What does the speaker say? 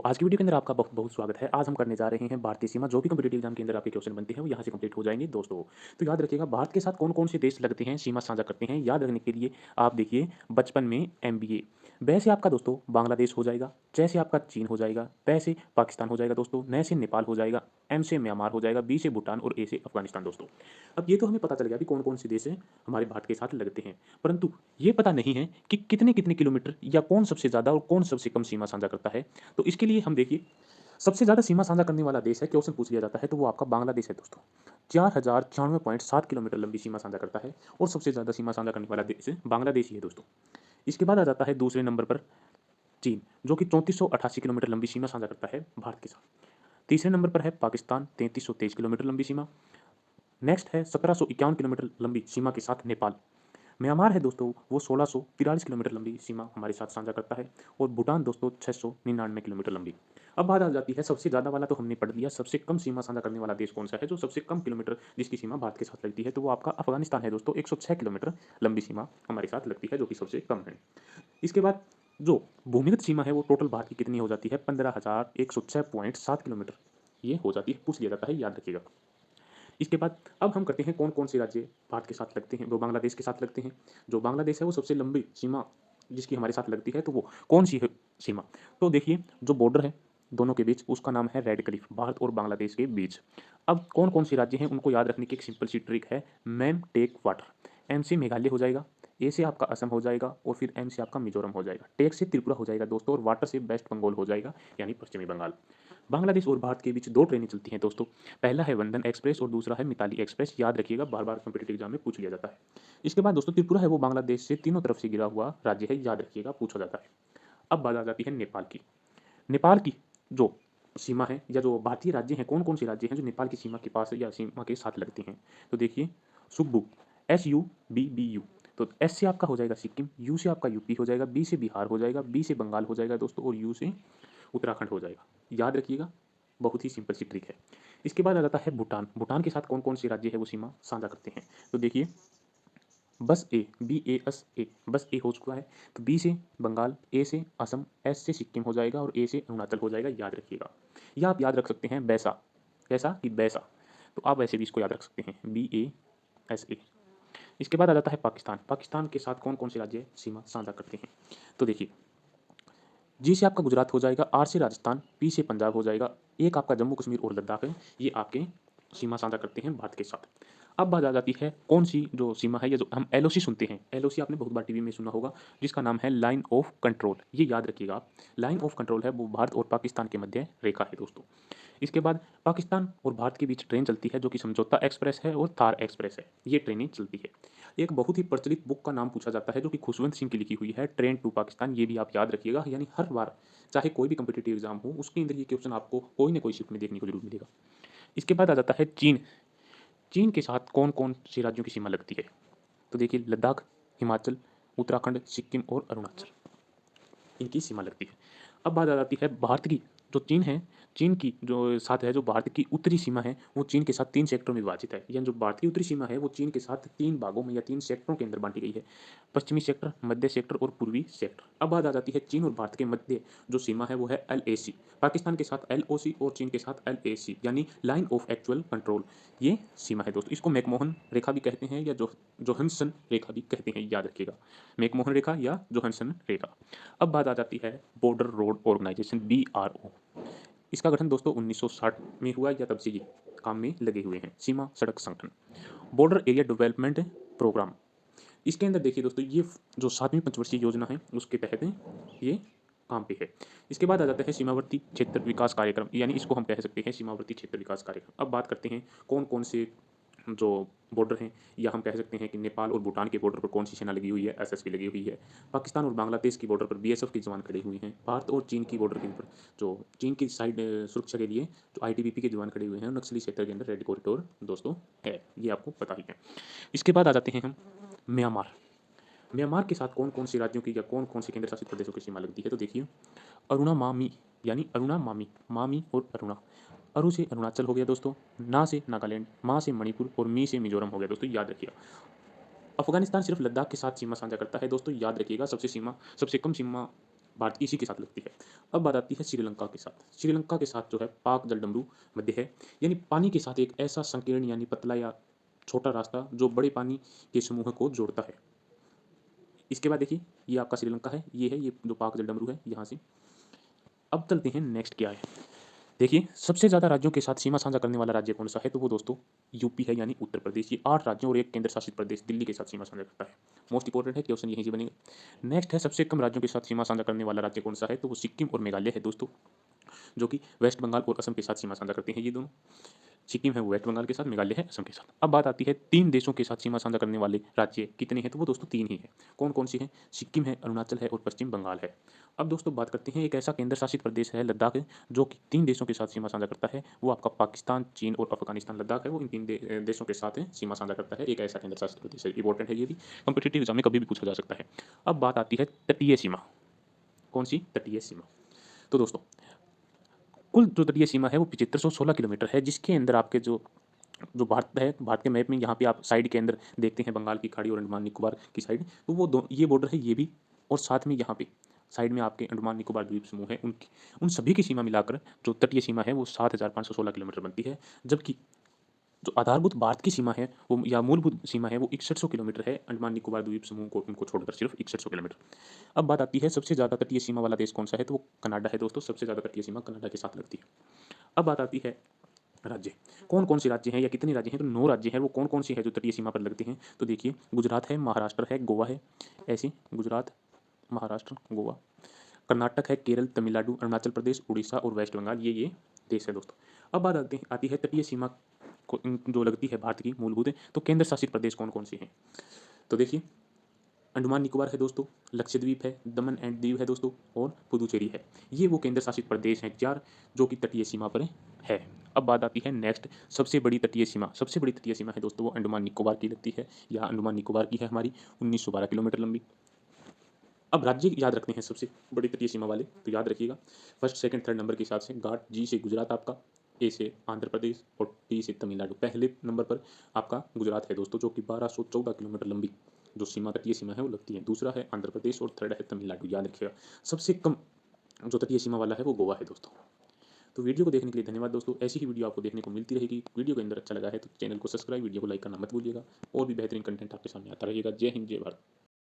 आज की वीडियो के अंदर आपका बहुत बहुत स्वागत है। आज हम करने जा रहे हैं भारतीय सीमा। जो भी कॉम्पिटिटिव एग्जाम के अंदर आपके क्वेश्चन बनते हैं वो यहाँ से कंप्लीट हो जाएंगे दोस्तों। तो याद रखिएगा, भारत के साथ कौन कौन से देश लगते हैं, सीमा साझा करते हैं, याद रखने के लिए आप देखिए बचपन में MBA। ब से आपका दोस्तों बांग्लादेश हो जाएगा, च से आपका चीन हो जाएगा, प से पाकिस्तान हो जाएगा दोस्तों, न से नेपाल हो जाएगा, M से म्यांमार हो जाएगा, B से भूटान और A से अफगानिस्तान दोस्तों। अब ये तो हमें पता चल गया कि कौन कौन से देश हैं हमारे भारत के साथ लगते हैं, परंतु ये पता नहीं है कि कितने कितने किलोमीटर या कौन सबसे ज़्यादा और कौन सबसे कम सीमा साझा करता है। तो इसके लिए हम देखिए, सबसे ज़्यादा सीमा साझा करने वाला देश है, क्वेश्चन पूछ लिया जाता है तो वो आपका बांग्लादेश है दोस्तों। 4096.7 किलोमीटर लंबी सीमा साझा करता है और सबसे ज़्यादा सीमा साझा करने वाला देश बांग्लादेश ही है दोस्तों। इसके बाद आ जाता है दूसरे नंबर पर चीन, जो कि 3488 किलोमीटर लंबी सीमा साझा करता है भारत के साथ। तीसरे नंबर पर है पाकिस्तान, 3323 किलोमीटर लंबी सीमा। नेक्स्ट है 1751 किलोमीटर लंबी सीमा के साथ नेपाल। म्यांमार है दोस्तों, वो 1643 किलोमीटर लंबी सीमा हमारे साथ साझा करता है। और भूटान दोस्तों 699 किलोमीटर लंबी। अब बात आ जाती है, सबसे ज़्यादा वाला तो हमने पढ़ लिया, सबसे कम सीमा साझा करने वाला देश कौन सा है, जो सबसे कम किलोमीटर जिसकी सीमा भारत के साथ लगती है, तो वो आपका अफगानिस्तान है दोस्तों। 106 किलोमीटर लंबी सीमा हमारे साथ लगती है, जो कि सबसे कम है। इसके बाद जो भूमिगत सीमा है वो टोटल भारत की कितनी हो जाती है, 15,106.7 किलोमीटर ये हो जाती है, पूछ लिया जाता है, याद रखिएगा। इसके बाद अब हम करते हैं कौन कौन से राज्य भारत के साथ लगते हैं, वो बांग्लादेश के साथ लगते हैं। जो बांग्लादेश है वो सबसे लंबी सीमा जिसकी हमारे साथ लगती है, तो वो कौन सी है सीमा। तो देखिए, जो बॉर्डर है दोनों के बीच, उसका नाम है रेड क्लिफ, भारत और बांग्लादेश के बीच। अब कौन कौन से राज्य हैं उनको याद रखने की एक सिंपल सी ट्रिक है, मैम टेक वाटर। एम से मेघालय हो जाएगा, ए से आपका असम हो जाएगा, और फिर एम से आपका मिजोरम हो जाएगा, टेक से त्रिपुरा हो जाएगा दोस्तों, और वाटर से वेस्ट बंगाल हो जाएगा, यानी पश्चिमी बंगाल। बांग्लादेश और भारत के बीच दो ट्रेनें चलती हैं दोस्तों। पहला है वंदन एक्सप्रेस और दूसरा है मिताली एक्सप्रेस, याद रखिएगा, बार बार कॉम्पिटेटिव एग्जाम में पूछ लिया जाता है। इसके बाद दोस्तों त्रिपुरा है वो बांग्लादेश से तीनों तरफ से घिरा हुआ राज्य है, याद रखिएगा, पूछा जाता है। अब बात आ जाती है नेपाल की। नेपाल की जो सीमा है, या जो भारतीय राज्य हैं, कौन कौन से राज्य हैं जो नेपाल की सीमा के पास या सीमा के साथ लगते हैं, तो देखिए सुब्बू, SUBBU। तो एस से आपका हो जाएगा सिक्किम, यू से आपका यूपी हो जाएगा, बी से बिहार हो जाएगा, बी से बंगाल हो जाएगा दोस्तों, और यू से उत्तराखंड हो जाएगा, याद रखिएगा, बहुत ही सिंपल सी ट्रिक है। इसके बाद आ जाता है भूटान। भूटान के साथ कौन कौन से राज्य है वो सीमा साझा करते हैं, तो देखिए बस ए, BASA, बस ए हो चुका है, तो बी से बंगाल, ए से असम, एस से सिक्किम हो जाएगा, और ए से अरुणाचल हो जाएगा, याद रखिएगा। या आप याद रख सकते हैं बैसा, कैसा कि बैसा, तो आप वैसे भी इसको याद रख सकते हैं, BASA। इसके बाद आ जाता है पाकिस्तान। पाकिस्तान के साथ कौन कौन से राज्य सीमा साझा करते हैं, तो देखिए जी से आपका गुजरात हो जाएगा, आर से राजस्थान, पी से पंजाब हो जाएगा, एक आपका जम्मू कश्मीर और लद्दाख है, ये आपके सीमा साझा करते हैं भारत के साथ। अब बात आ जाती है कौन सी जो सीमा है, या जो हम LOC सुनते हैं, LOC आपने बहुत बार टीवी में सुना होगा, जिसका नाम है लाइन ऑफ कंट्रोल, ये याद रखिएगा आप। लाइन ऑफ कंट्रोल है वो भारत और पाकिस्तान के मध्य रेखा है दोस्तों। इसके बाद पाकिस्तान और भारत के बीच ट्रेन चलती है, जो कि समझौता एक्सप्रेस है और थार एक्सप्रेस है, ये ट्रेनें चलती है। एक बहुत ही प्रचलित बुक का नाम पूछा जाता है, जो कि खुशवंत सिंह की लिखी हुई है, ट्रेन टू पाकिस्तान, ये भी आप याद रखिएगा, यानी हर बार चाहे कोई भी कम्पिटेटिव एग्जाम हो उसके अंदर ये क्वेश्चन आपको कोई ना कोई शिफ्ट में देखने को जरूर मिलेगा। इसके बाद आ जाता है चीन। चीन के साथ कौन कौन से राज्यों की सीमा लगती है, तो देखिए लद्दाख, हिमाचल, उत्तराखंड, सिक्किम और अरुणाचल, इनकी सीमा लगती है। अब बात आ जाती है भारत की। जो चीन है, चीन की जो साथ है, जो भारत की उत्तरी सीमा है वो चीन के साथ 3 सेक्टरों में विभाजित है, यानी जो भारत की उत्तरी सीमा है वो चीन के साथ 3 भागों में या 3 सेक्टरों के अंदर बांटी गई है, पश्चिमी सेक्टर, मध्य सेक्टर और पूर्वी सेक्टर। अब बात आ जाती है चीन और भारत के मध्य जो सीमा है वो है LAC, पाकिस्तान के साथ LOC और चीन के साथ LAC, यानी लाइन ऑफ एक्चुअल कंट्रोल, ये सीमा है दोस्तों। इसको मैकमोहन रेखा भी कहते हैं, या जो जोहानसन रेखा भी कहते हैं, याद रखिएगा, मैकमोहन रेखा या जोहानसन रेखा। अब बात आ जाती है बॉर्डर रोड ऑर्गेनाइजेशन, BRO। इसका गठन दोस्तों 1960 में हुआ, या तब से ये काम में लगे हुए हैं, सीमा सड़क संगठन, बॉर्डर एरिया डेवलपमेंट प्रोग्राम। इसके अंदर देखिए दोस्तों, ये जो 7वीं पंचवर्षीय योजना है उसके तहत ये काम पे है। इसके बाद आ जाता है सीमावर्ती क्षेत्र विकास कार्यक्रम, यानी इसको हम कह सकते हैं सीमावर्ती क्षेत्र विकास कार्यक्रम। अब बात करते हैं कौन कौन से जो बॉर्डर हैं, या हम कह सकते हैं कि नेपाल और भूटान के बॉर्डर पर कौन सी सेना लगी हुई है, SSB लगी हुई है। पाकिस्तान और बांग्लादेश की बॉर्डर पर BSF के जवान खड़े हुए हैं। भारत और चीन की बॉर्डर के ऊपर जो चीन की साइड सुरक्षा के लिए जो ITBP के जवान खड़े हुए हैं, नक्सली क्षेत्र के अंदर रेड कॉरिडोर दोस्तों है, ये आपको पता ही है। इसके बाद आ जाते हैं हम म्यांमार। म्यांमार के साथ कौन कौन से राज्यों की या कौन कौन से केंद्र शासित प्रदेशों की सीमा लगती है, तो देखिए अरुणा मामी, यानी अरुणा मामी, मामी और अरुणा। अरु से अरुणाचल हो गया दोस्तों, ना से नागालैंड, मा से मणिपुर और मी से मिजोरम हो गया दोस्तों, याद रखिएगा। अफगानिस्तान सिर्फ लद्दाख के साथ सीमा साझा करता है दोस्तों, याद रखिएगा, सबसे कम सीमा भारत की इसी के साथ लगती है। अब बात आती है श्रीलंका के साथ। श्रीलंका के साथ जो है पाक जलडमरू मध्य है, यानी पानी के साथ एक ऐसा संकीर्ण यानी पतला या छोटा रास्ता जो बड़े पानी के समूह को जोड़ता है। इसके बाद देखिए ये आपका श्रीलंका है, ये जो पाक जलडमरू है यहाँ से। अब चलते हैं नेक्स्ट क्या है। देखिए सबसे ज़्यादा राज्यों के साथ सीमा साझा करने वाला राज्य कौन सा है, तो वो दोस्तों यूपी है यानी उत्तर प्रदेश। ये 8 राज्यों और एक केंद्र शासित प्रदेश दिल्ली के साथ सीमा साझा करता है। मोस्ट इंपॉर्टेंट है, क्वेश्चन यहीं से बनेगा। नेक्स्ट है सबसे कम राज्यों के साथ सीमा साझा करने वाला राज्य कौन सा है, तो वो सिक्किम और मेघालय है दोस्तों, जो कि वेस्ट बंगाल और असम के साथ सीमा साझा करते हैं ये दोनों। सिक्किम है वो वेस्ट बंगाल के साथ, मेघालय है असम के साथ। अब बात आती है 3 देशों के साथ सीमा साझा करने वाले राज्य कितने हैं, तो वो दोस्तों 3 ही हैं। कौन-कौन से हैं? सिक्किम है, अरुणाचल है और पश्चिम बंगाल है। अब दोस्तों बात करते हैं एक ऐसा केंद्र शासित प्रदेश है लद्दाख, जो कि 3 देशों के साथ सीमा साझा करता है। वो आपका पाकिस्तान, चीन और अफ़गानिस्तान। लद्दाख है वो इन 3 देशों के साथ सीमा साझा करता है। एक ऐसा केंद्र शासित प्रदेश है, इंपॉर्टेंट है ये भी, कॉम्पिटिटिव एग्जाम में कभी भी पूछा जा सकता है। अब बात आती है तटीय सीमा। कौन-सी? तटीय सीमा। तो दोस्तों कुल जो तटीय सीमा है वो 7516 किलोमीटर है, जिसके अंदर आपके जो जो भारत है, भारत के मैप में यहाँ पे आप साइड के अंदर देखते हैं बंगाल की खाड़ी और अंडमान निकोबार की साइड, तो वो दो ये बॉर्डर है ये भी, और साथ में यहाँ पे साइड में आपके अंडमान निकोबार द्वीप समूह है, उनकी उन सभी की सीमा मिलाकर जो तटीय सीमा है वो 7516 किलोमीटर बनती है। जबकि जो आधारभूत भारत की सीमा है वो या मूलभूत सीमा है वो 6100 किलोमीटर है, अंडमान निकोबार द्वीप समूह को उनको छोड़कर सिर्फ 6100 किलोमीटर। अब बात आती है सबसे ज़्यादा तटीय सीमा वाला देश कौन सा है, तो वो कनाडा है दोस्तों। सबसे ज़्यादा तटीय सीमा कनाडा के साथ लगती है। अब बात आती है राज्य, कौन-कौन से राज्य हैं या कितने राज्य हैं, तो 9 राज्य हैं। वो कौन-कौन से हैं जो तटीय सीमा पर लगते हैं, तो देखिए गुजरात है, महाराष्ट्र है, गोवा है, ऐसे गुजरात, महाराष्ट्र, गोवा, कर्नाटक है, केरल, तमिलनाडु, अरुणाचल प्रदेश, उड़ीसा और वेस्ट बंगाल, ये देश है दोस्तों। अब बात आती है तटीय सीमा को जो लगती है भारत की मूलभूत, तो केंद्र शासित प्रदेश कौन-कौन से हैं, तो देखिए अंडमान निकोबार है दोस्तों, लक्षद्वीप है, दमन एंड दीव है दोस्तों, और पुदुचेरी है। ये वो केंद्र शासित प्रदेश हैं 4 जो कि तटीय सीमा पर है। अब बात आती है नेक्स्ट सबसे बड़ी तटीय सीमा। सबसे बड़ी तटीय सीमा है दोस्तों वो अंडमान निकोबार की लगती है, या अंडमान निकोबार की है हमारी, 1912 किलोमीटर लंबी। अब राज्य याद रखते हैं सबसे बड़ी तटीय सीमा वाले, तो याद रखिएगा फर्स्ट, सेकंड, थर्ड नंबर के हिसाब से घाट, जी से गुजरात आपका, ए से आंध्र प्रदेश और टी से तमिलनाडु। पहले नंबर पर आपका गुजरात है दोस्तों, जो कि 1214 किलोमीटर लंबी जो सीमा तटीय सीमा है वो लगती है। दूसरा है आंध्र प्रदेश और थर्ड है तमिलनाडु, याद रखिएगा। सबसे कम जो तटीय सीमा वाला है वो गोवा है दोस्तों। तो वीडियो को देखने के लिए धन्यवाद दोस्तों। ऐसी ही वीडियो आपको देखने को मिलती रहेगी। वीडियो के अंदर अच्छा लगा है तो चैनल को सब्सक्राइब, वीडियो को लाइक करना मत भूलिएगा, और भी बेहतरीन कंटेंट आपके सामने आता रहेगा। जय हिंद, जय भारत।